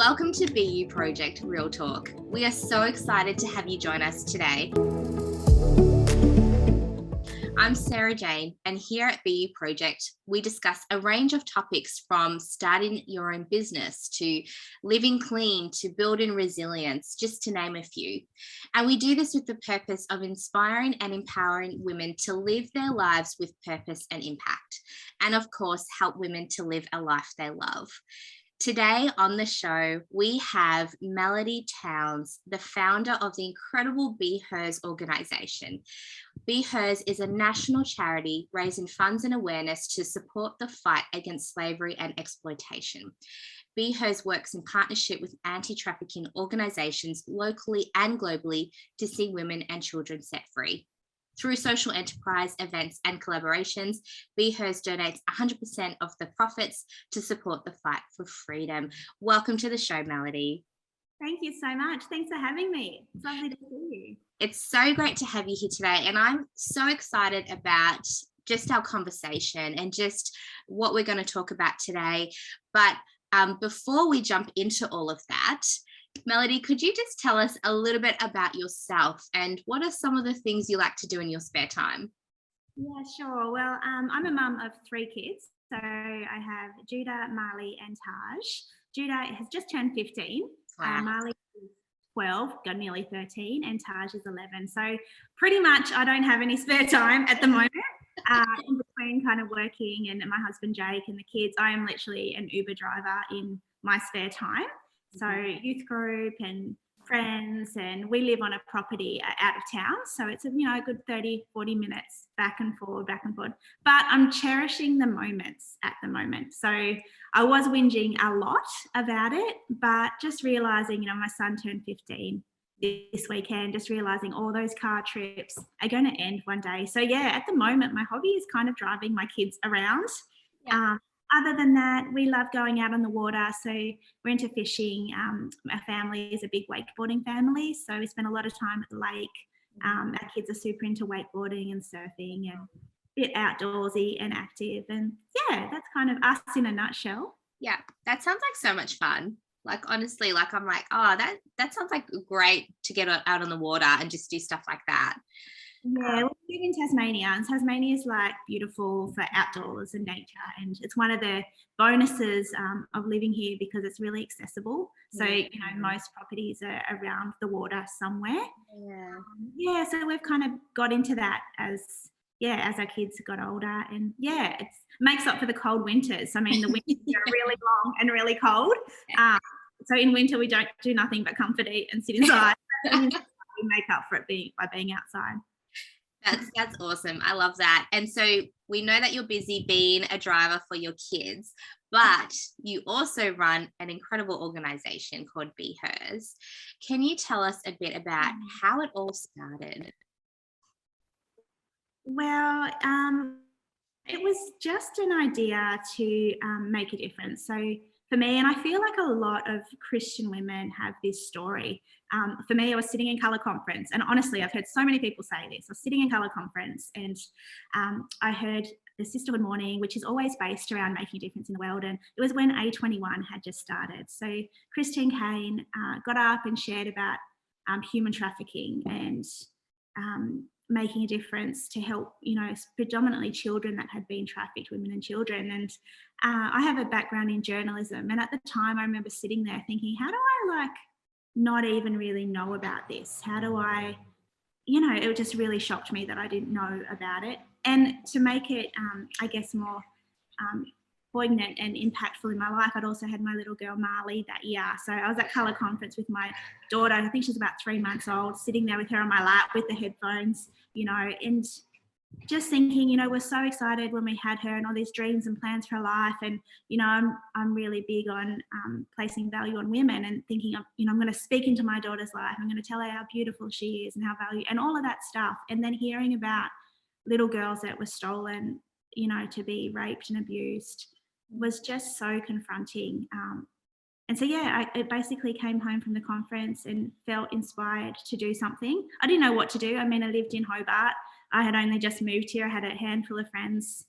Welcome to BU Project Real Talk. We are so excited to have you join us today. I'm Sarah Jane, and here at BU Project, we discuss a range of topics from starting your own business to living clean to building resilience, just to name a few. And we do this with the purpose of inspiring and empowering women to live their lives with purpose and impact. And of course, help women to live a life they love. Today on the show, we have Melody Towns, the founder of the incredible Be Hers organisation. Be Hers is a national charity raising funds and awareness to support the fight against slavery and exploitation. Be Hers works in partnership with anti-trafficking organisations locally and globally to see women and children set free. Through social enterprise events and collaborations, Be Hers donates 100% of the profits to support the fight for freedom. Welcome to the show, Melody. Thank you so much. Thanks for having me. It's lovely to see you. It's so great to have you here today. And I'm so excited about just our conversation and just what we're going to talk about today. But before we jump into all of that, Melody, could you just tell us a little bit about yourself and what are some of the things you like to do in your spare time? Yeah, sure. Well, I'm a mum of 3 kids. So I have Judah, Marley and Taj. Judah has just turned 15. Wow. Marley is 12, got nearly 13, and Taj is 11. So pretty much I don't have any spare time at the moment. In between kind of working and my husband Jake and the kids, I am literally an Uber driver in my spare time. So youth group and friends, and we live on a property out of town. So it's a good 30, 40 minutes back and forward. But I'm cherishing the moments at the moment. So I was whinging a lot about it, but just realizing, my son turned 15 this weekend, just realizing all those car trips are going to end one day. So yeah, at the moment, my hobby is kind of driving my kids around. Yeah. Other than that, we love going out on the water. So we're into fishing. Our family is a big wakeboarding family. So we spend a lot of time at the lake. Our kids are super into wakeboarding and surfing and a bit outdoorsy and active. And yeah, that's kind of us in a nutshell. Yeah, that sounds like so much fun. Like, honestly, like I'm like, oh, that sounds like great to get out on the water and just do stuff like that. Yeah, we live in Tasmania, and Tasmania is like beautiful for outdoors and nature, and it's one of the bonuses of living here because it's really accessible. So most properties are around the water somewhere. So we've kind of got into that as our kids got older, and it makes up for the cold winters. I mean, the winters are really long and really cold. So in winter we don't do nothing but comfort eat and sit inside. And we make up for it by being outside. That's awesome. I love that. And so we know that you're busy being a driver for your kids, but you also run an incredible organization called Be Hers. Can you tell us a bit about how it all started? Well, it was just an idea to make a difference. So for me, and I feel like a lot of Christian women have this story. For me, I was sitting in Colour Conference, and honestly, I've heard so many people say this. I was sitting in Colour Conference, and I heard the Sisterhood Morning, which is always based around making a difference in the world, and it was when A21 had just started. So Christine Caine got up and shared about human trafficking and making a difference to help, predominantly children that had been trafficked, women and children. And I have a background in journalism. And at the time, I remember sitting there thinking, how do I not even really know about this? How do I, it just really shocked me that I didn't know about it. And to make it, I guess, more poignant and impactful in my life, I'd also had my little girl Marley that year. So I was at Colour Conference with my daughter. I think she's about 3 months old, sitting there with her on my lap with the headphones, and just thinking, we're so excited when we had her and all these dreams and plans for her life. And, I'm really big on placing value on women and thinking, I'm going to speak into my daughter's life. I'm going to tell her how beautiful she is and how valuable and all of that stuff. And then hearing about little girls that were stolen, to be raped and abused was just so confronting. And so, I basically came home from the conference and felt inspired to do something. I didn't know what to do. I mean, I lived in Hobart. I had only just moved here. I had a handful of friends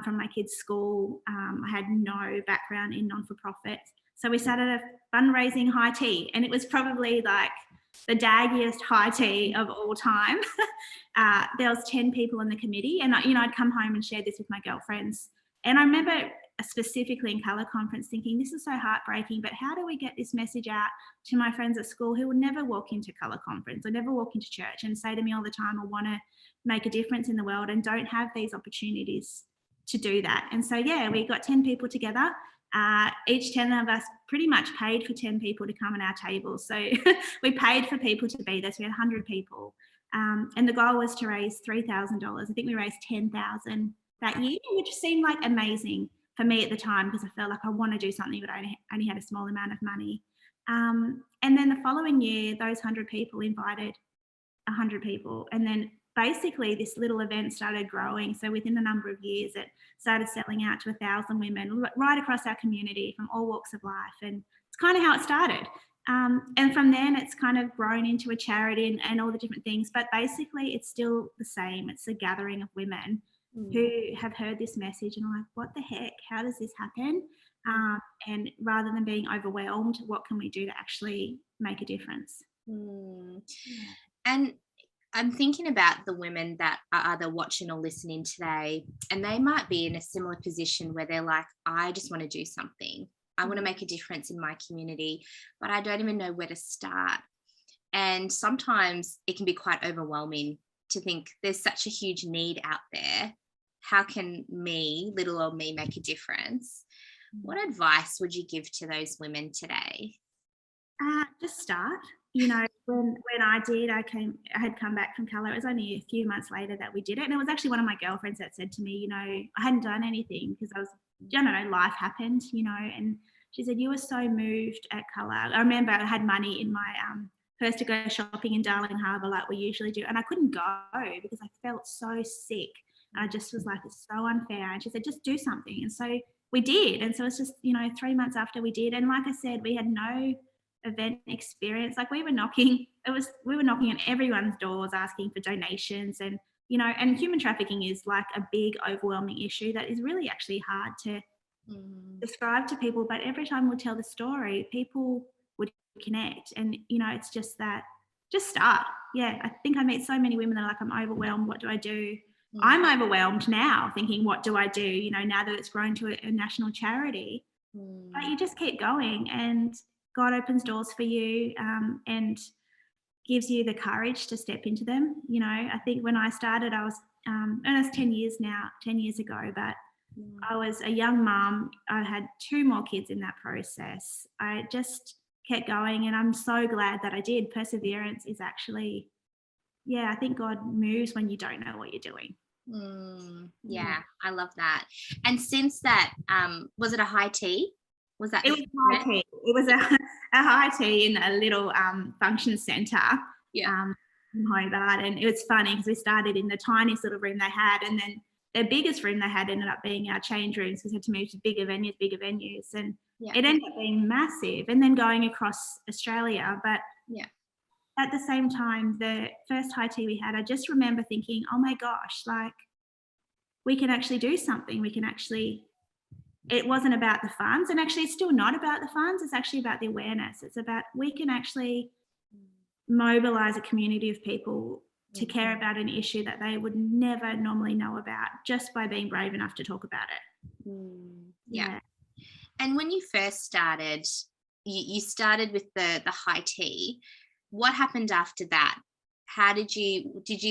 from my kids' school. I had no background in non-for-profit. So we started a fundraising high tea, and it was probably like the daggiest high tea of all time. There was 10 people in the committee, and I'd come home and share this with my girlfriends. And I remember specifically in Colour Conference thinking, this is so heartbreaking, but how do we get this message out to my friends at school who will never walk into Colour Conference or never walk into church and say to me all the time, I want to make a difference in the world, and don't have these opportunities to do that. And so, yeah, we got 10 people together. Each 10 of us pretty much paid for 10 people to come on our table. So we paid for people to be there. So we had 100 people. And the goal was to raise $3,000. I think we raised $10,000 that year, which seemed like amazing for me at the time, because I felt like I want to do something, but I only had a small amount of money. And then the following year, those 100 people invited 100 people. And then basically this little event started growing. So within a number of years, it started selling out to 1,000 women right across our community from all walks of life. And it's kind of how it started. And from then it's kind of grown into a charity and all the different things. But basically it's still the same. It's a gathering of women who have heard this message and are like, what the heck? How does this happen? And rather than being overwhelmed, what can we do to actually make a difference? And I'm thinking about the women that are either watching or listening today, and they might be in a similar position where they're like, I just want to do something. I want to make a difference in my community, but I don't even know where to start. And sometimes it can be quite overwhelming to think there's such a huge need out there. How can me, little old me, make a difference? What advice would you give to those women today? Just start. When I did, I had come back from Colour. It was only a few months later that we did it. And it was actually one of my girlfriends that said to me, I hadn't done anything because I was, life happened, and she said, you were so moved at Colour. I remember I had money in my purse to go shopping in Darling Harbour like we usually do. And I couldn't go because I felt so sick. And I just was like, it's so unfair. And she said, just do something. And so we did. And so it's just, 3 months after we did. And like I said, we had no event experience. Like we were knocking on everyone's doors asking for donations, and and human trafficking is like a big overwhelming issue that is really actually hard to describe to people, but every time we tell the story, people would connect. And it's just that, just start. I think I meet so many women that are like, I'm overwhelmed, what do I do? I'm overwhelmed now thinking, what do I do, now that it's grown to a national charity. But you just keep going, and God opens doors for you, and gives you the courage to step into them. I think when I started, I was, and it's 10 years ago, but I was a young mum. I had 2 more kids in that process. I just kept going, and I'm so glad that I did. Perseverance is actually, I think God moves when you don't know what you're doing. I love that. And since that, was it a high tea? It was high tea. It was a high tea in a little function centre in Hobart. And it was funny because we started in the tiniest little room they had, and then the biggest room they had ended up being our change rooms because we had to move to bigger venues. And it ended up being massive, and then going across Australia. But at the same time, the first high tea we had, I just remember thinking, oh my gosh, like we can actually do something. It wasn't about the funds, and actually it's still not about the funds. It's actually about the awareness. It's about, we can actually mobilize a community of people to care about an issue that they would never normally know about, just by being brave enough to talk about it. And when you first started, you started with the high tea. What happened after that? How did you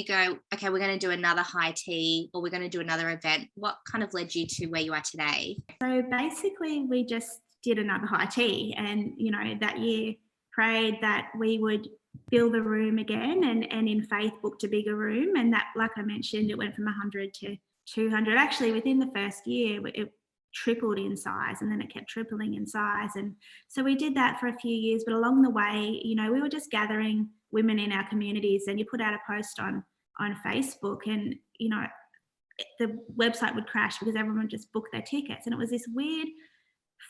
go, okay, we're going to do another high tea, or we're going to do another event? What kind of led you to where you are today? So basically we just did another high tea, and that year prayed that we would fill the room again, and in faith booked a bigger room. And that, like I mentioned, it went from 100 to 200. Actually within the first year it tripled in size, and then it kept tripling in size. And so we did that for a few years, but along the way, we were just gathering women in our communities, and you put out a post on Facebook, and the website would crash because everyone would just book their tickets, and it was this weird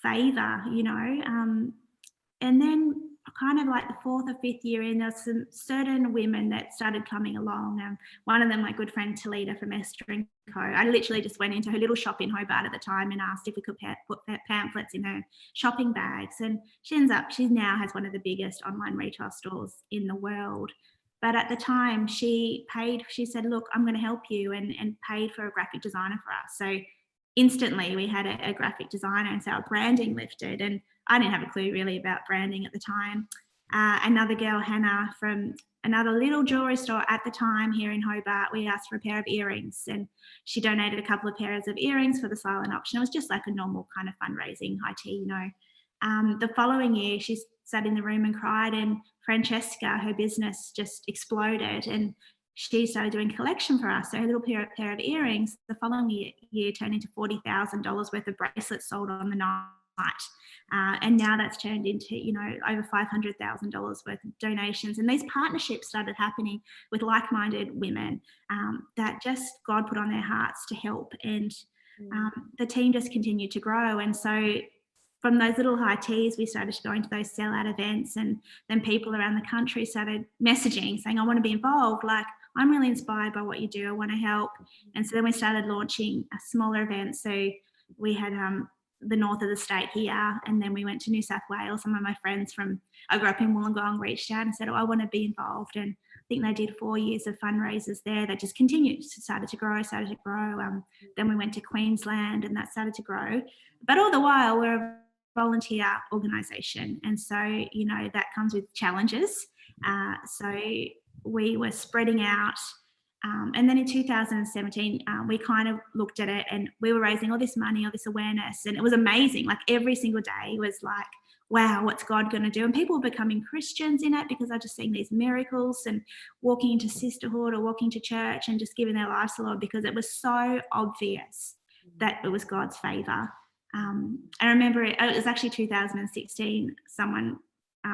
favor, and then kind of like the fourth or fifth year in, there's some certain women that started coming along. One of them, my good friend Talita from Esther and Co. I literally just went into her little shop in Hobart at the time and asked if we could put pamphlets in her shopping bags. And she now has one of the biggest online retail stores in the world. But at the time, she said, look, I'm going to help you, and paid for a graphic designer for us. So instantly we had a graphic designer, and so our branding lifted. And I didn't have a clue really about branding at the time. Another girl, Hannah, from another little jewelry store at the time here in Hobart, we asked for a pair of earrings, and she donated a couple of pairs of earrings for the silent auction. It was just like a normal kind of fundraising, high tea, The following year, she sat in the room and cried, and Francesca, her business just exploded, and she started doing collection for us. So her little pair of earrings the following year turned into $40,000 worth of bracelets sold on the night. And now that's turned into, over $500,000 worth of donations. And these partnerships started happening with like-minded women that just God put on their hearts to help. And the team just continued to grow. And so from those little high teas, we started to go into those sellout events, and then people around the country started messaging saying, I want to be involved. Like, I'm really inspired by what you do. I want to help. And so then we started launching a smaller event. So we had the north of the state here, and then we went to New South Wales. Some of my friends I grew up in Wollongong, reached out and said, I want to be involved. And I think they did 4 years of fundraisers there that just continued, started to grow. Then we went to Queensland, and that started to grow. But all the while, we're a volunteer organisation, and so that comes with challenges. So we were spreading out, and then in 2017 we kind of looked at it, and we were raising all this money, all this awareness, and it was amazing. Like every single day was like, wow, what's God going to do? And people were becoming Christians in it because I just seeing these miracles and walking into sisterhood or walking to church and just giving their lives to the Lord, because it was so obvious that it was God's favour. I remember it was actually 2016, someone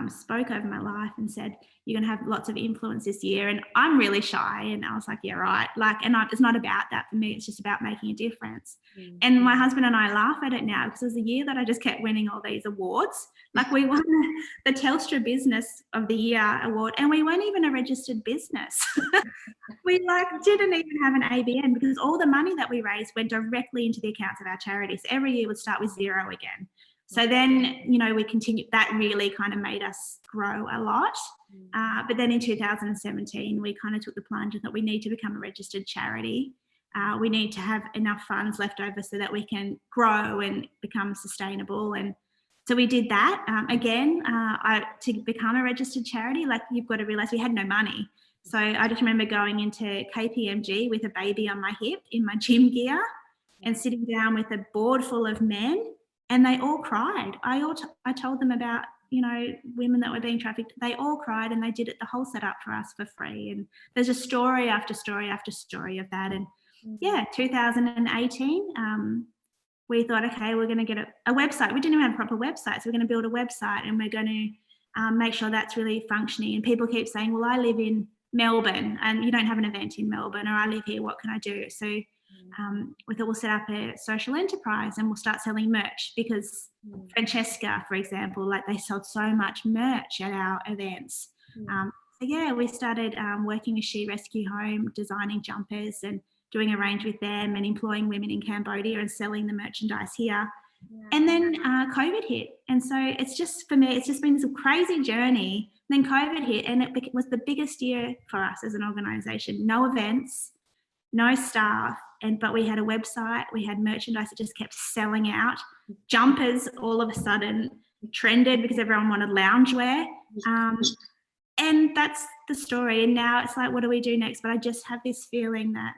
spoke over my life and said, you're going to have lots of influence this year. And I'm really shy. And I was like, yeah, right. It's not about that for me. It's just about making a difference. Mm-hmm. And my husband and I laugh at it now, because it was a year that I just kept winning all these awards. Like we won the Telstra Business of the Year award, and we weren't even a registered business. We didn't even have an ABN, because all the money that we raised went directly into the accounts of our charities. So every year would start with zero again. So then, we continued. That really kind of made us grow a lot. But then in 2017, we kind of took the plunge and thought we need to become a registered charity. We need to have enough funds left over so that we can grow and become sustainable. And so we did that. To become a registered charity, you've got to realise we had no money. So I just remember going into KPMG with a baby on my hip in my gym gear and sitting down with a board full of men. And they all cried. I told them about, women that were being trafficked. They all cried, and they did it the whole setup for us for free. And there's a story after story after story of that. And 2018, we thought, okay, we're going to get a website. We didn't even have a proper website. So we're going to build a website, and we're going to make sure that's really functioning. And people keep saying, well, I live in Melbourne and you don't have an event in Melbourne, or I live here, what can I do? So we thought we'll set up a social enterprise and we'll start selling merch, because Francesca, for example, they sold so much merch at our events. We started working with She Rescue Home, designing jumpers and doing a range with them, and employing women in Cambodia and selling the merchandise here. And then COVID hit. And so it's just been this crazy journey. Then COVID hit, and it was the biggest year for us as an organisation. No events, no staff, but we had a website, we had merchandise that just kept selling out. Jumpers all of a sudden trended because everyone wanted loungewear. And that's the story. And now it's like, what do we do next? But I just have this feeling that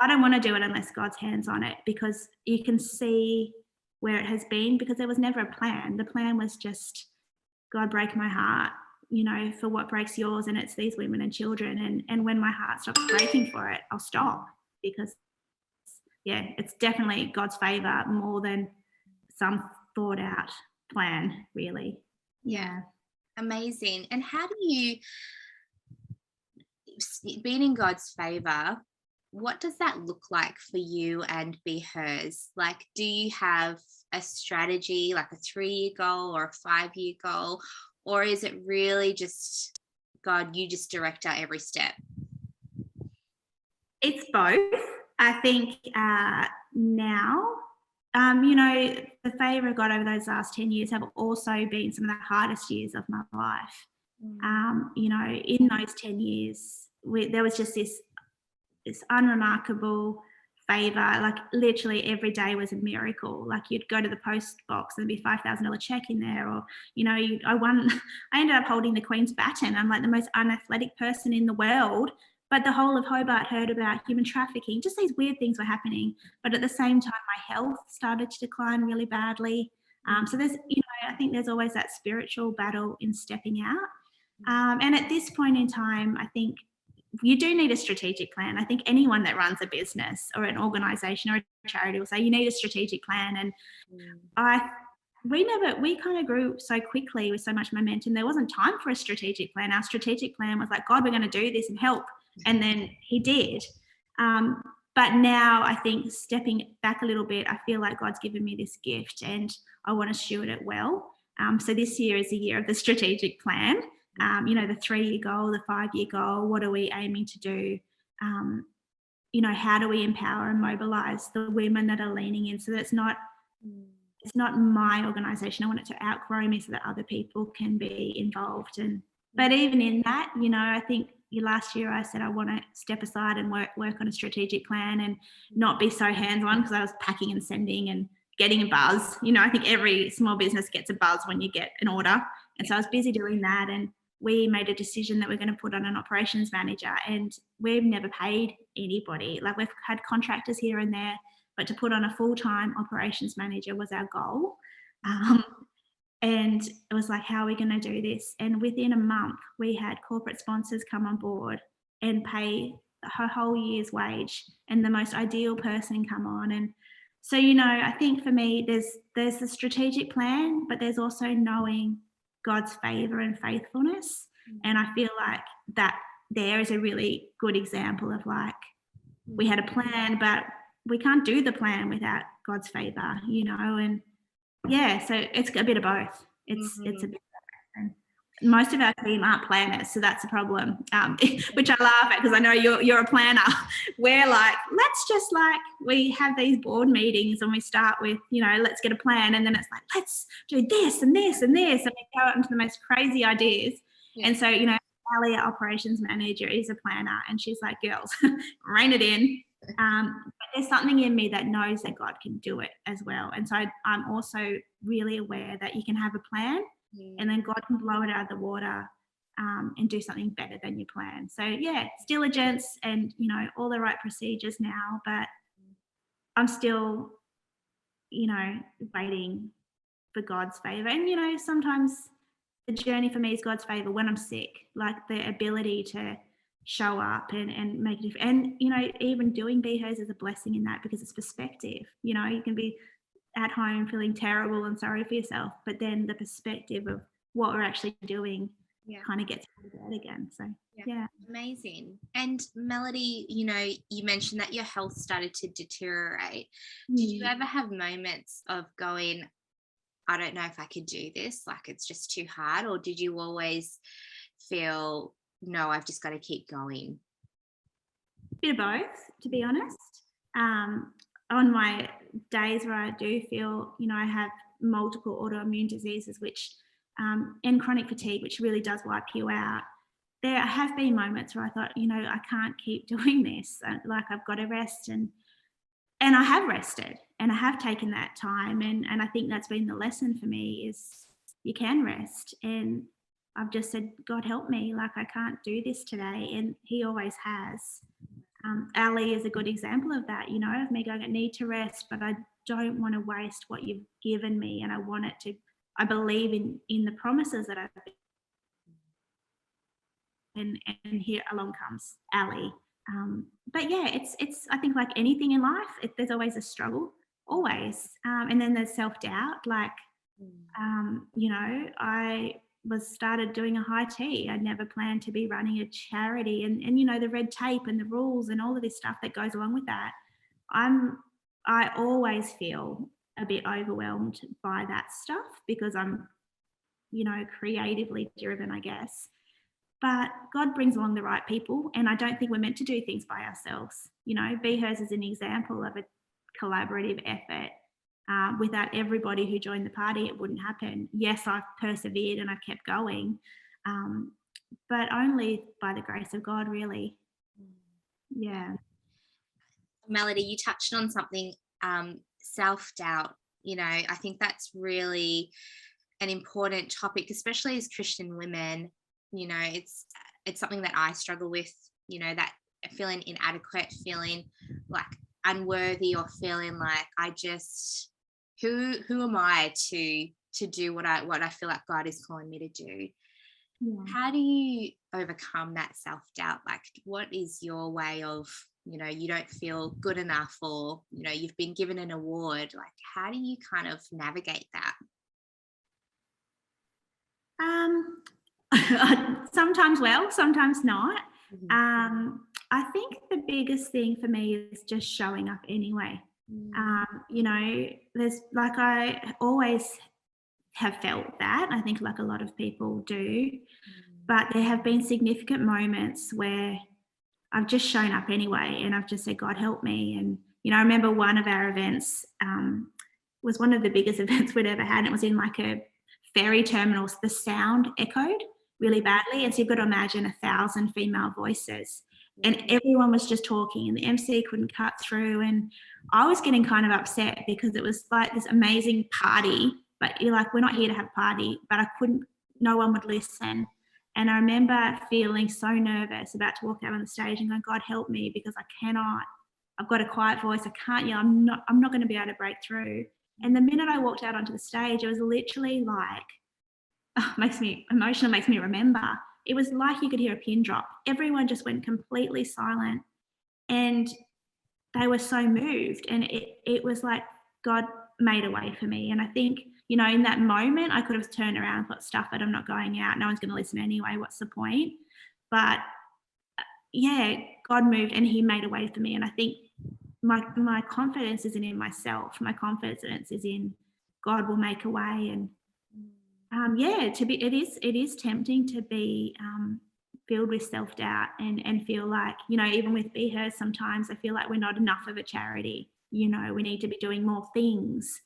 I don't want to do it unless God's hands on it, because you can see where it has been, because there was never a plan. The plan was just, God, break my heart, for what breaks yours, and it's these women and children. And when my heart stops breaking for it, I'll stop, because, it's definitely God's favour more than some thought out plan, really. Yeah. Amazing. And how do you, being in God's favour, what does that look like for you and Be Hers? Do you have a strategy, like a 3-year goal or a 5-year goal? or is it really just God, you just direct our every step? It's both. I think now, the favour of God over those last 10 years have also been some of the hardest years of my life. In those 10 years, there was just this unremarkable favor. Like literally every day was a miracle. Like you'd go to the post box and there'd be $5,000 check in there, or I ended up holding the Queen's baton. I'm like the most unathletic person in the world, but the whole of Hobart heard about human trafficking. Just these weird things were happening. But at the same time, my health started to decline really badly. So there's, I think there's always that spiritual battle in stepping out. And at this point in time, I think you do need a strategic plan. I think anyone that runs a business or an organization or a charity will say you need a strategic plan. And we kind of grew so quickly with so much momentum. There wasn't time for a strategic plan. Our strategic plan was like, God, we're going to do this and help. And then he did. But now I think stepping back a little bit, I feel like God's given me this gift and I want to steward it well. So this year is the year of the strategic plan. The 3-year goal, the 5-year goal, what are we aiming to do? How do we empower and mobilize the women that are leaning in so that it's not my organization. I want it to outgrow me so that other people can be involved. But even in that, I think last year I said I want to step aside and work on a strategic plan and not be so hands-on because I was packing and sending and getting a buzz. I think every small business gets a buzz when you get an order. And so I was busy doing that, and we made a decision that we're going to put on an operations manager, and we've never paid anybody. Like we've had contractors here and there, but to put on a full-time operations manager was our goal. And it was like, how are we going to do this? And within a month, we had corporate sponsors come on board and pay her whole year's wage, and the most ideal person come on. And so, I think for me, there's the strategic plan, but there's also knowing God's favor and faithfulness. And I feel like that there is a really good example of like, we had a plan, but we can't do the plan without God's favor, and so it's a bit of both. It's a bit of both. And most of our team aren't planners, so that's a problem, which I laugh at because I know you're a planner. We're like, we have these board meetings and we start with, let's get a plan, and then it's like, let's do this and this and this, and we go out into the most crazy ideas. Yeah. And so, Ali, our operations manager, is a planner, and she's like, girls, rein it in. But there's something in me that knows that God can do it as well. And so I'm also really aware that you can have a plan and then God can blow it out of the water and do something better than you plan. So it's diligence and, all the right procedures now, but I'm still, waiting for God's favor. And, sometimes the journey for me is God's favor when I'm sick, like the ability to show up and make a difference. And, even doing BHOs is a blessing in that because it's perspective. You can be at home feeling terrible and sorry for yourself, but then the perspective of what we're actually doing kind of gets out again. So, yeah. Amazing. And Melody, you mentioned that your health started to deteriorate. Did you ever have moments of going, I don't know if I could do this, like it's just too hard? Or did you always feel, no, I've just got to keep going? Bit of both, to be honest. On my days where I do feel, I have multiple autoimmune diseases, which and chronic fatigue, which really does wipe you out. There have been moments where I thought, I can't keep doing this. Like I've got to rest, and I have rested, and I have taken that time, and I think that's been the lesson for me is you can rest. And I've just said, God help me, like I can't do this today, and He always has. Ali is a good example of that, of me going, I need to rest, but I don't want to waste what you've given me, and I believe in the promises that I've been, and here along comes Ali. But it's I think like anything in life, there's always a struggle, always, and then there's self-doubt. Like, I started doing a high tea. I'd never planned to be running a charity, and the red tape and the rules and all of this stuff that goes along with that. I always feel a bit overwhelmed by that stuff because I'm creatively driven, I guess. But God brings along the right people, and I don't think we're meant to do things by ourselves. Be Hers is an example of a collaborative effort. Without everybody who joined the party, it wouldn't happen. Yes, I've persevered and I've kept going, but only by the grace of God, really. Yeah. Melody, you touched on something, self-doubt. I think that's really an important topic, especially as Christian women. It's something that I struggle with, that feeling inadequate, feeling like unworthy, or feeling like who am I to do what I feel like God is calling me to do. Yeah. How do you overcome that self-doubt? Like, what is your way of, you don't feel good enough, or, you've been given an award, like, how do you kind of navigate that? Sometimes well, sometimes not. Mhm. I think the biggest thing for me is just showing up anyway. There's like, I always have felt that. I think like a lot of people do, but there have been significant moments where I've just shown up anyway, and I've just said, God, help me. And, I remember one of our events was one of the biggest events we'd ever had. And it was in like a ferry terminal. The sound echoed really badly. And so you've got to imagine 1,000 female voices. And everyone was just talking, and the MC couldn't cut through. And I was getting kind of upset because it was like this amazing party, but you're like, we're not here to have a party, but no one would listen. And I remember feeling so nervous about to walk out on the stage and going, God, help me, because I've got a quiet voice. I can't yell. I'm not going to be able to break through. And the minute I walked out onto the stage, it was literally like, makes me emotional, makes me remember. It was like you could hear a pin drop. Everyone just went completely silent, and they were so moved. And it was like God made a way for me. And I think, in that moment, I could have turned around and thought, stuff it, I'm not going out. No one's going to listen anyway. What's the point? But yeah, God moved and He made a way for me. And I think my confidence isn't in myself. My confidence is in God will make a way. And it is tempting to be filled with self-doubt and feel like, even with Be Hers, sometimes I feel like we're not enough of a charity. We need to be doing more things.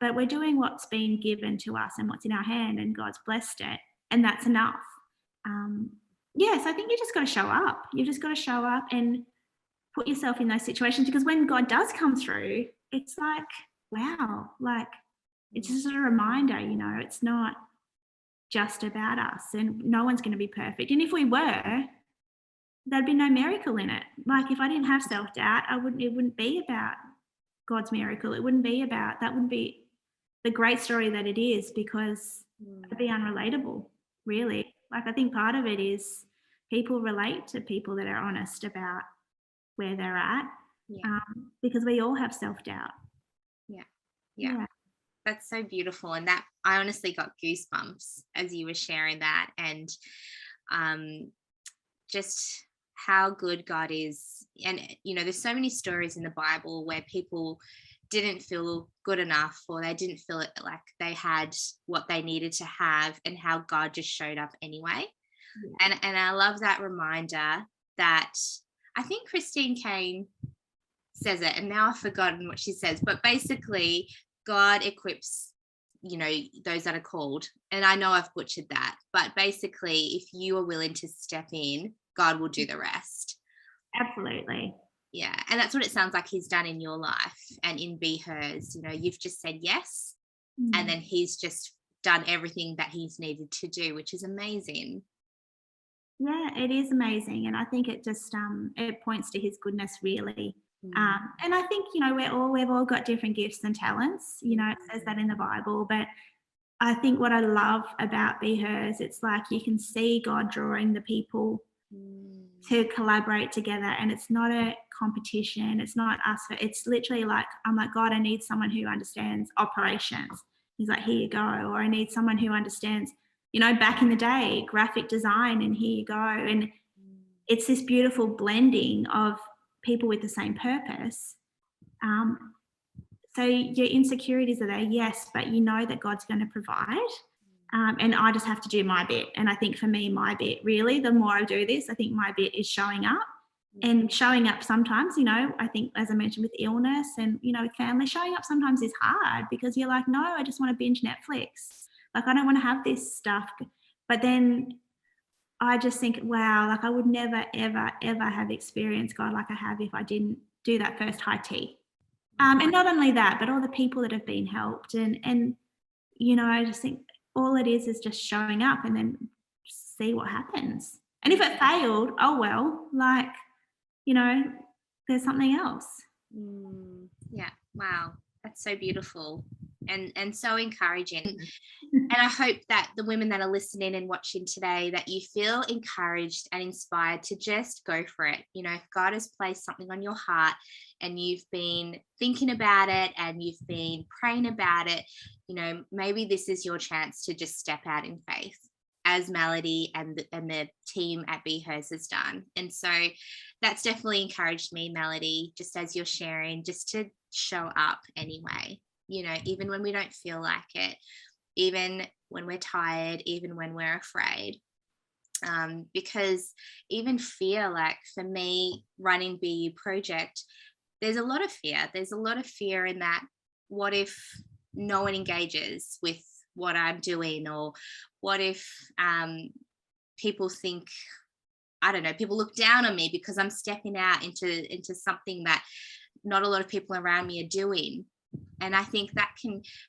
But we're doing what's been given to us and what's in our hand, and God's blessed it, and that's enough. So I think you just got to show up. You've just got to show up and put yourself in those situations, because when God does come through, it's like, wow, like it's just a reminder, it's not just about us, and no one's going to be perfect. And if we were, there'd be no miracle in it. Like, if I didn't have self-doubt, it wouldn't be about God's miracle. It wouldn't be that wouldn't be the great story that it is, because it'd be unrelatable, really. Like, I think part of it is people relate to people that are honest about where they're at, because we all have self-doubt. Yeah. That's so beautiful. And that, I honestly got goosebumps as you were sharing that. And just how good God is. And, there's so many stories in the Bible where people didn't feel good enough, or they didn't feel like they had what they needed to have, and how God just showed up anyway. And I love that reminder that, I think Christine Kane says it, and now I've forgotten what she says, but basically God equips, those that are called. And I know I've butchered that, but basically, if you are willing to step in, God will do the rest. Absolutely. Yeah. And that's what it sounds like He's done in your life and in Be Hers. You've just said yes, and then He's just done everything that He's needed to do, which is amazing. Yeah, it is amazing. And I think it just it points to His goodness, really. And I think, we've all got different gifts and talents. It says that in the Bible. But I think what I love about Be Hers, it's like you can see God drawing the people to collaborate together, and it's not a competition. It's not us. It's literally like, I'm like, God, I need someone who understands operations. He's like, here you go. Or I need someone who understands, back in the day, graphic design, and here you go. And it's this beautiful blending of people with the same purpose. So your insecurities are there, yes, but that God's going to provide. And I just have to do my bit. And I think for me, my bit really, the more I do this, I think my bit is showing up. And showing up sometimes, I think, as I mentioned, with illness and, with family, showing up sometimes is hard because you're like, no, I just want to binge Netflix. Like, I don't want to have this stuff. But then I just think, wow, like I would never, ever, ever have experienced God like I have if I didn't do that first high tea. And not only that, but all the people that have been helped. And I just think all it is just showing up and then see what happens. And if it failed, oh well, like, there's something else. Yeah. Wow. That's so beautiful and so encouraging. And I hope that the women that are listening and watching today, that you feel encouraged and inspired to just go for it. If God has placed something on your heart and you've been thinking about it and you've been praying about it, maybe this is your chance to just step out in faith, as Melody and the team at Be Hers has done. And so that's definitely encouraged me, Melody, just as you're sharing, just to show up anyway, even when we don't feel like it, even when we're tired, even when we're afraid. Because even fear, like for me, running BU Project, there's a lot of fear. There's a lot of fear in that, what if no one engages with what I'm doing? Or what if people think, I don't know, people look down on me because I'm stepping out into something that not a lot of people around me are doing. And I think that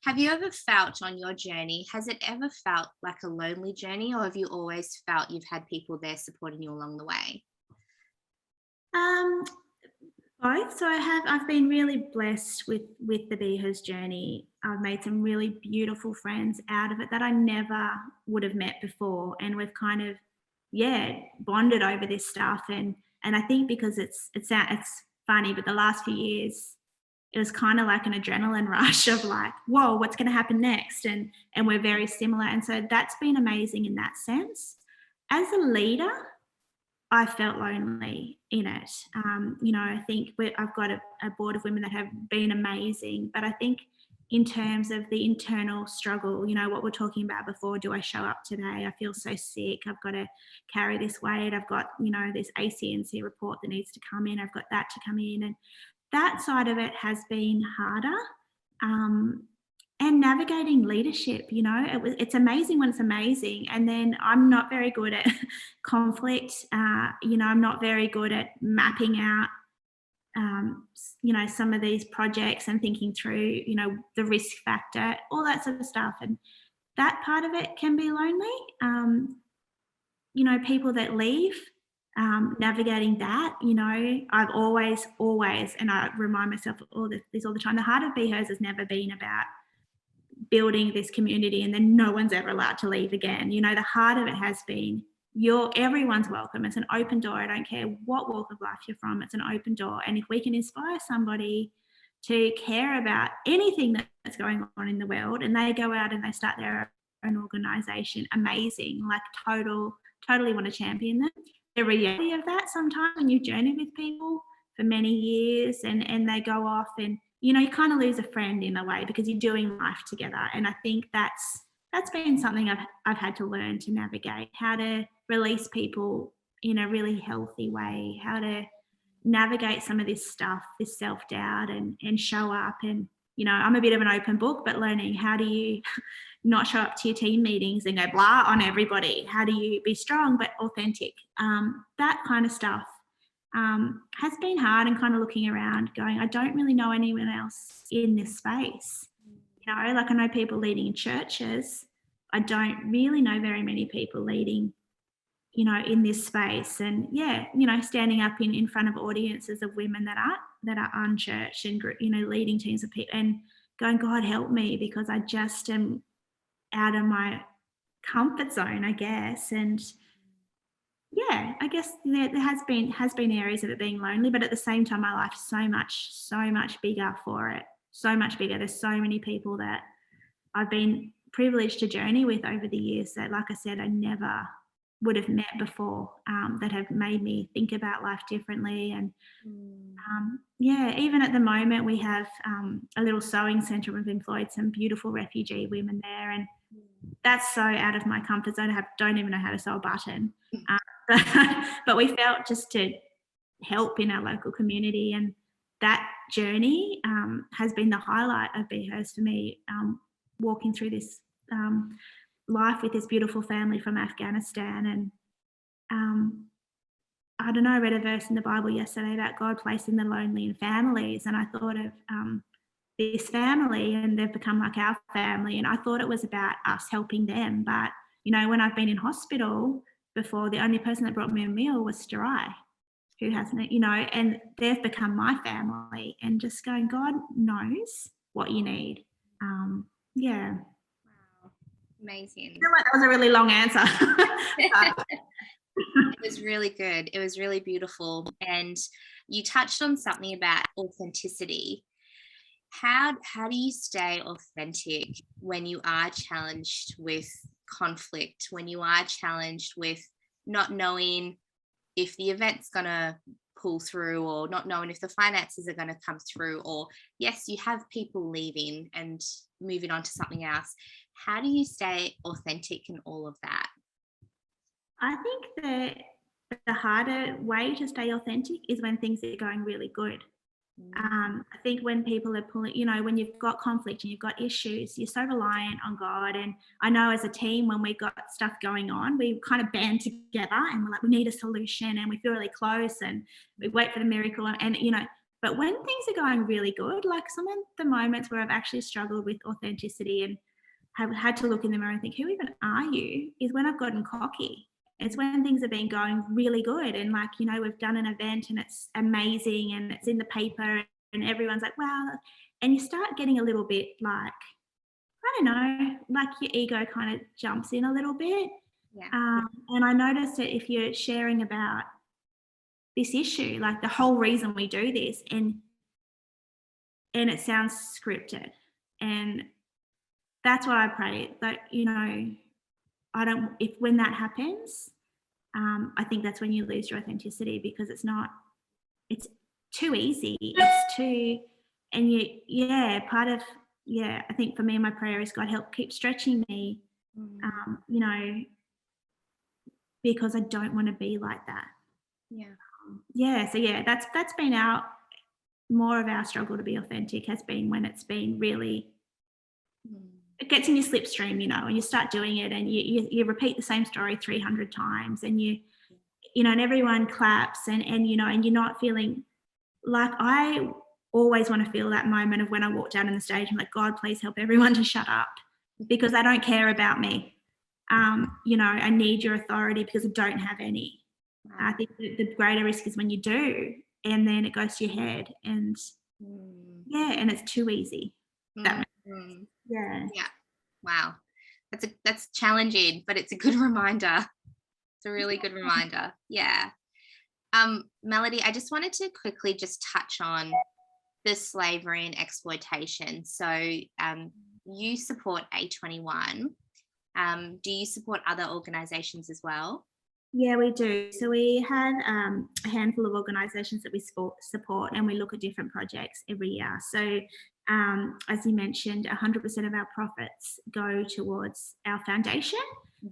have you ever felt on your journey, has it ever felt like a lonely journey, or have you always felt you've had people there supporting you along the way? Both. So I've been really blessed with the Be Hers journey. I've made some really beautiful friends out of it that I never would have met before. And we've kind of, bonded over this stuff. And I think because it's funny, but the last few years, it was kind of like an adrenaline rush of like, whoa, what's going to happen next? And we're very similar. And so that's been amazing in that sense. As a leader, I felt lonely in it. I think I've got a board of women that have been amazing, but I think in terms of the internal struggle, what we're talking about before, do I show up today? I feel so sick. I've got to carry this weight. I've got, this ACNC report that needs to come in. I've got that to come in. And that side of it has been harder. And navigating leadership, it's amazing when it's amazing. And then I'm not very good at conflict. I'm not very good at mapping out, some of these projects and thinking through, the risk factor, all that sort of stuff. And that part of it can be lonely. People that leave, navigating that, I've always, and I remind myself this all the time, the heart of Be Hers has never been about building this community and then no one's ever allowed to leave again. The heart of it has been everyone's welcome. It's an open door. I don't care what walk of life you're from, it's an open door. And if we can inspire somebody to care about anything that's going on in the world and they go out and they start their own organization, amazing, like totally want to champion them. The reality of that, sometimes when you journey with people for many years and they go off and you kind of lose a friend in a way because you're doing life together. And I think that's been something I've had to learn to navigate, how to release people in a really healthy way, how to navigate some of this stuff, this self-doubt and show up. And I'm a bit of an open book, but learning, how do you not show up to your team meetings and go blah on everybody? How do you be strong but authentic? That kind of stuff has been hard, and kind of looking around going, I don't really know anyone else in this space. Like I know people leading in churches. I don't really know very many people leading, in this space. And standing up in front of audiences of women that are unchurched and, leading teams of people and going, God help me, because I just am out of my comfort zone, I guess. And I guess there has been areas of it being lonely, but at the same time, my life is so much bigger for it. So much bigger. There's so many people that I've been privileged to journey with over the years that, like I said, I never would have met before, that have made me think about life differently. And even at the moment, we have a little sewing centre. We've employed some beautiful refugee women there, and that's so out of my comfort zone. I don't even know how to sew a button. But we felt just to help in our local community, and that journey has been the highlight of Behurst for me, walking through this life with this beautiful family from Afghanistan. And I don't know, I read a verse in the Bible yesterday about God placing the lonely in families, and I thought of this family, and they've become like our family, and I thought it was about us helping them. But when I've been in hospital before, the only person that brought me a meal was Stirai, who hasn't, and they've become my family, and just going, God knows what you need. Yeah. Wow. Amazing. I feel like that was a really long answer. It was really good. It was really beautiful. And you touched on something about authenticity. How do you stay authentic when you are challenged with conflict, when you are challenged with not knowing if the event's going to pull through, or not knowing if the finances are going to come through, or yes, you have people leaving and moving on to something else. How do you stay authentic in all of that? I think that the harder way to stay authentic is when things are going really good. I think when people are pulling, when you've got conflict and you've got issues, you're so reliant on God. And I know as a team, when we got stuff going on, we kind of band together and we're like, we need a solution, and we feel really close and we wait for the miracle. And but when things are going really good, like some of the moments where I've actually struggled with authenticity and have had to look in the mirror and think, who even are you, is when I've gotten cocky. It's when things have been going really good, and we've done an event and it's amazing and it's in the paper and everyone's like, wow. And you start getting a little bit like, I don't know, like your ego kind of jumps in a little bit. Yeah. And I noticed that if you're sharing about this issue, like the whole reason we do this, and it sounds scripted, and that's what I pray that, when that happens, I think that's when you lose your authenticity, because it's too easy. It's too, and I think for me, my prayer is, God, help keep stretching me, because I don't want to be like that. Yeah. So that's been more of our struggle to be authentic, has been when it's been really, it gets in your slipstream, and you start doing it, and you repeat the same story 300 times, and and everyone claps, and you're not feeling like, I always want to feel that moment of when I walk down on the stage, I'm like, God, please help everyone to shut up, because they don't care about me. I need your authority because I don't have any. I think the greater risk is when you do, and then it goes to your head, and and it's too easy. That makes sense. Yeah. Wow. That's challenging, but it's a good reminder. It's a really good reminder. Yeah. Melody, I just wanted to quickly just touch on the slavery and exploitation. So you support A21. Do you support other organisations as well? Yeah, we do. So we have a handful of organisations that we support, and we look at different projects every year. So as you mentioned, 100% of our profits go towards our foundation.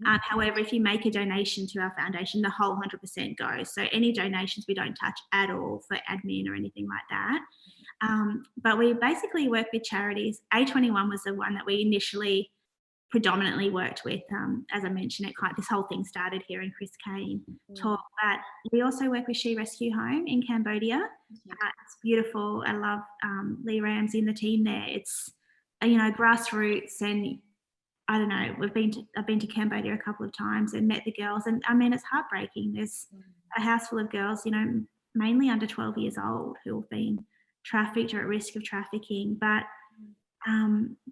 However, if you make a donation to our foundation, the whole 100% goes. So any donations we don't touch at all for admin or anything like that. But we basically work with charities. A21 was the one that we initially predominantly worked with. As I mentioned, this whole thing started here in Chris Kane talk, but we also work with She Rescue Home in Cambodia. It's beautiful. I love Lee Ramsey and the team there. It's grassroots, and I don't know, I've been to Cambodia a couple of times and met the girls, and I mean, it's heartbreaking. There's a house full of girls, mainly under 12 years old, who have been trafficked or at risk of trafficking, but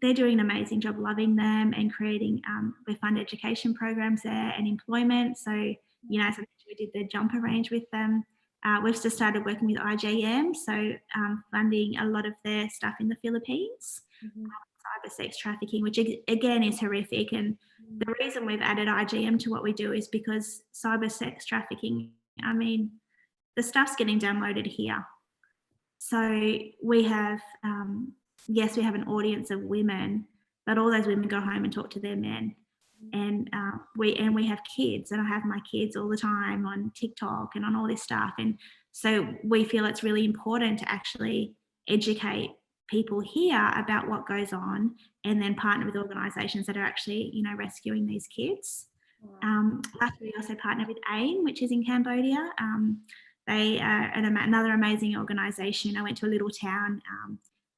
they're doing an amazing job loving them and creating, we fund education programs there and employment. So, as I mentioned, we did the jumper range with them. We've just started working with IJM, so funding a lot of their stuff in the Philippines. Cyber sex trafficking, which again is horrific. And the reason we've added IGM to what we do is because cyber sex trafficking, I mean, the stuff's getting downloaded here. So we have, yes, we have an audience of women, but all those women go home and talk to their men. And we have kids, and I have my kids all the time on TikTok and on all this stuff. And so we feel it's really important to actually educate people here about what goes on, and then partner with organisations that are actually, rescuing these kids. Last year we also partnered with AIM, which is in Cambodia. They are another amazing organisation. I went to a little town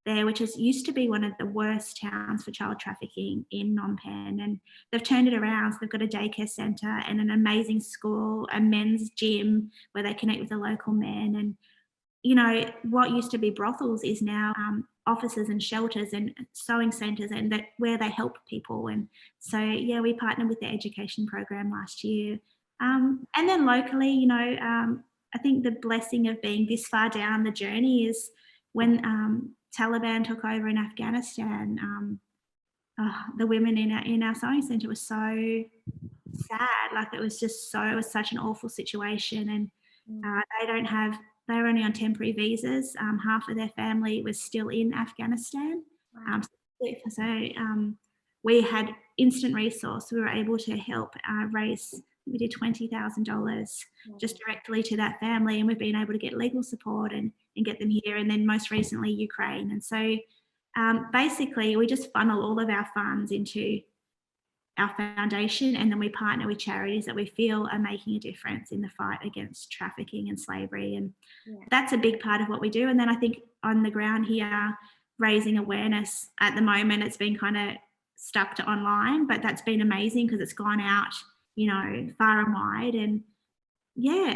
there, which used to be one of the worst towns for child trafficking in Phnom Penh, and they've turned it around. So they've got a daycare centre and an amazing school, a men's gym where they connect with the local men. And what used to be brothels is now offices and shelters and sewing centres, and that where they help people. And so, yeah, we partnered with the education program last year. And then locally, I think the blessing of being this far down the journey is when Taliban took over in Afghanistan. The women in our sewing centre were so sad. Like, it was such an awful situation. And they're only on temporary visas. Half of their family was still in Afghanistan. Wow. We had instant resource. We were able to help raise, we did $20,000 just directly to that family, and we've been able to get legal support and get them here. And then most recently, Ukraine. And so basically, we just funnel all of our funds into our foundation, and then we partner with charities that we feel are making a difference in the fight against trafficking and slavery. And that's a big part of what we do. And then I think on the ground here, raising awareness at the moment, it's been kind of stuck to online, but that's been amazing because it's gone out, far and wide. And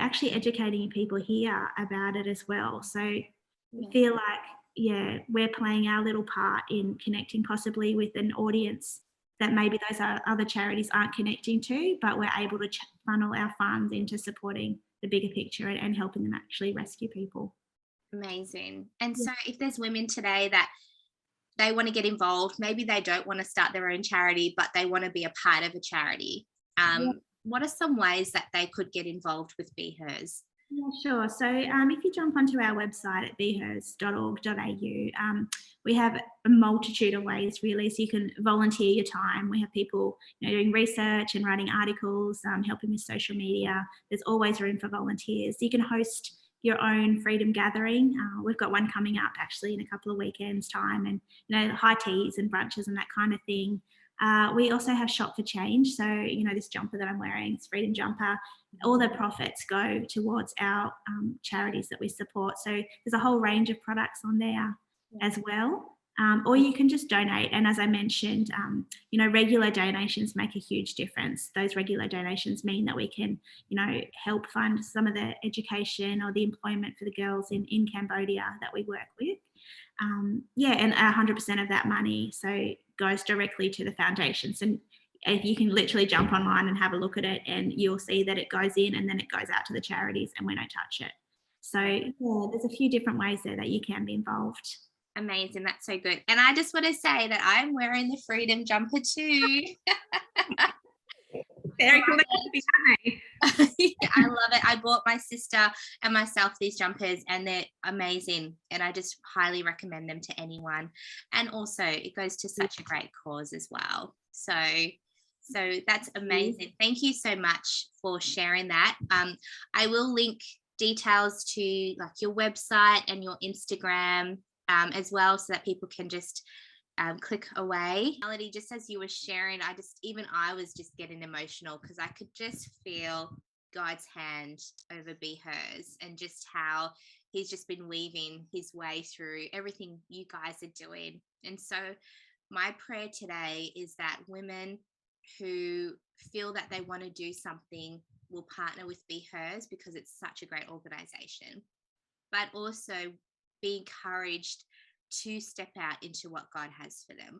actually educating people here about it as well. So I feel like, we're playing our little part in connecting possibly with an audience that maybe those other charities aren't connecting to, but we're able to funnel our funds into supporting the bigger picture and helping them actually rescue people. Amazing. And so if there's women today that they want to get involved, maybe they don't want to start their own charity, but they want to be a part of a charity, what are some ways that they could get involved with Be Hers? Yeah, sure. So if you jump onto our website at behers.org.au, we have a multitude of ways, really. So you can volunteer your time. We have people doing research and writing articles, helping with social media. There's always room for volunteers. You can host your own freedom gathering. We've got one coming up actually in a couple of weekends' time, and high teas and brunches and that kind of thing. We also have Shop for Change. So, this jumper that I'm wearing, it's Freedom Jumper. All the profits go towards our charities that we support. So there's a whole range of products on there as well. Or you can just donate. And as I mentioned, regular donations make a huge difference. Those regular donations mean that we can, help fund some of the education or the employment for the girls in Cambodia that we work with. And 100% of that money goes directly to the foundations. And if you can literally jump online and have a look at it, and you'll see that it goes in and then it goes out to the charities, and we don't touch it. So there's a few different ways there that you can be involved. Amazing. That's so good. And I just want to say that I'm wearing the Freedom Jumper too. Very cool. I love it. I bought my sister and myself these jumpers, and they're amazing. And I just highly recommend them to anyone. And also, it goes to such a great cause as well. So that's amazing. Thank you so much for sharing that. I will link details to like your website and your Instagram as well, so that people can just click away. Melody, just as you were sharing, I was just getting emotional because I could just feel God's hand over Be Hers, and just how he's just been weaving his way through everything you guys are doing. And so my prayer today is that women who feel that they want to do something will partner with Be Hers, because it's such a great organization, but also be encouraged to step out into what God has for them,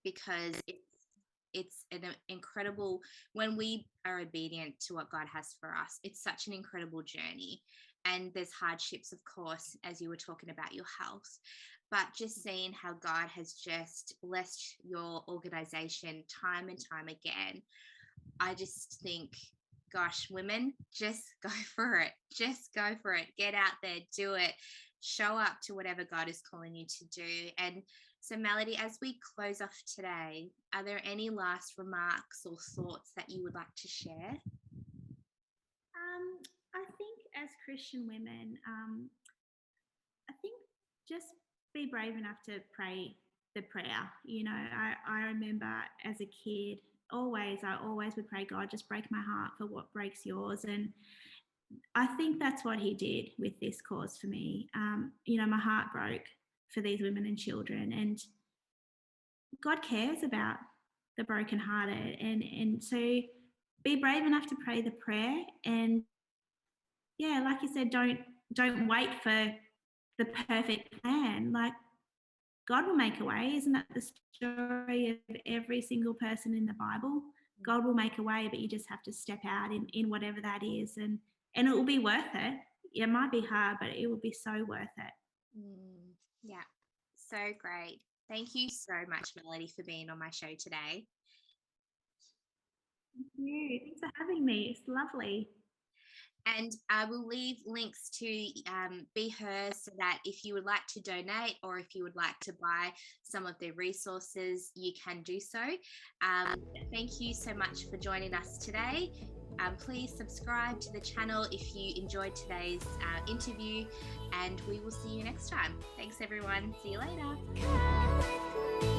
because it's an incredible, when we are obedient to what God has for us, it's such an incredible journey. And there's hardships, of course, as you were talking about your health, but just seeing how God has just blessed your organization time and time again, I just think, gosh, women, just go for it. Just go for it. Get out there, do it. Show up to whatever God is calling you to do. And So Melody, as we close off today, are there any last remarks or thoughts that you would like to share? I think as Christian women, I think just be brave enough to pray the prayer. I remember as a kid, I always would pray, God, just break my heart for what breaks yours. And I think that's what he did with this cause for me. My heart broke for these women and children, and God cares about the brokenhearted. And so be brave enough to pray the prayer. And yeah, like you said, don't wait for the perfect plan. Like, God will make a way. Isn't that the story of every single person in the Bible? God will make a way, but you just have to step out in whatever that is, and it will be worth it. It might be hard, but it will be so worth it. Yeah, so great. Thank you so much, Melody, for being on my show today. Thank you. Thanks for having me. It's lovely. And I will leave links to Be Her, so that if you would like to donate or if you would like to buy some of their resources, you can do so. Thank you so much for joining us today. Please subscribe to the channel if you enjoyed today's interview, and we will see you next time. Thanks, everyone. See you later.